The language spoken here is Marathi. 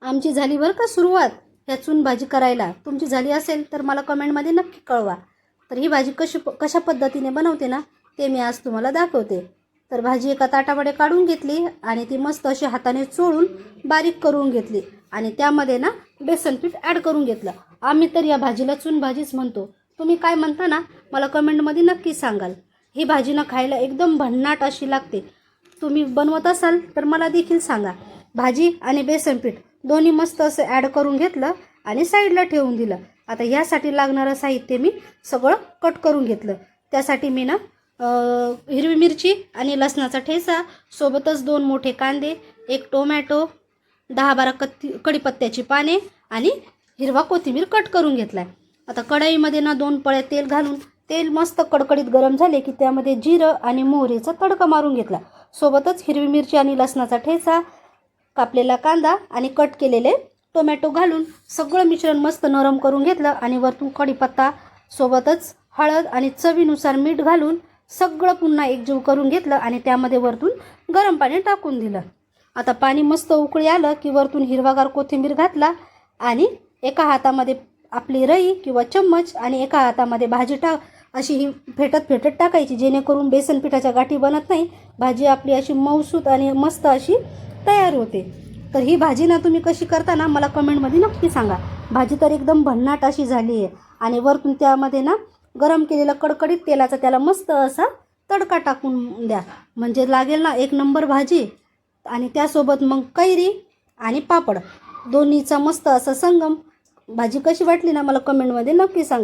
आमची झाली बरं का सुरुवात ह्या चून भाजी करायला. तुमची झाली असेल तर मला कमेंटमध्ये नक्की कळवा. तर ही भाजी कशा पद्धतीने बनवते ना ते मी आज तुम्हाला दाखवते. तर भाजी एका ताटामध्ये काढून घेतली आणि ती मस्त अशी हाताने चोळून बारीक करून घेतली आणि त्यामध्ये ना बेसन पीठ ॲड करून घेतलं. आम्ही तर या भाजीला चून भाजीच म्हणतो. तुम्ही काय म्हणता ना मला कमेंटमध्ये नक्की सांगाल. ही भाजी ना खायला एकदम भन्नाट अशी लागते. तुम्ही बनवत असाल तर मला देखील सांगा. भाजी आणि बेसन पीठ दोन्ही मस्त असं ॲड करून घेतलं आणि साईडला ठेवून दिलं. आता यासाठी लागणारं साहित्य मी सगळं कट करून घेतलं. त्यासाठी मी ना हिरवी मिरची आणि लसणाचा ठेचा, सोबतच 2 मोठे कांदे, 1 टोमॅटो, 10-12 कढीपत्त्याची पाने आणि हिरवा कोथिंबीर कट करून घेतलाय. आता कढईमध्ये ना 2 पळ्या तेल घालून तेल मस्त कडकडीत गरम झाले की त्यामध्ये जिरं आणि मोहरीचा तडका मारून घेतला. सोबतच हिरवी मिरची आणि लसणाचा ठेचा, कापलेला कांदा आणि कट केलेले टोमॅटो घालून सगळं मिश्रण मस्त नरम करून घेतलं आणि वरतून कढीपत्ता, सोबतच हळद आणि चवीनुसार मीठ घालून सगळं पुन्हा एकजीव करून घेतलं आणि त्यामध्ये वरतून गरम पाणी टाकून दिलं. आता पाणी मस्त उकळी आलं की वरतून हिरवागार कोथिंबीर घातला आणि एका हातामध्ये आपली रई किंवा चम्मच आणि एका हातामध्ये भाजी अशी ही फेटत टाकायची, जेणेकरून बेसन पिठाच्या गाठी बनत नाही. भाजी आपली अशी मऊसूत आणि मस्त अशी तयार होते. तर ही भाजी ना तुम्ही कशी करता ना मला कमेंटमध्ये नक्की सांगा. भाजी तर एकदम भन्नाट अशी झाली आहे आणि वरतून त्यामध्ये ना गरम केलेला कडकडीत तेलाचा त्याला मस्त असा तडका टाकून द्या, म्हणजे लागेल ना 1 नंबर भाजी. आणि त्यासोबत मग कैरी आणि पापड दोन्हीचा मस्त असा संगम. भाजी कशी वाटली ना मला कमेंटमध्ये नक्की सांगा.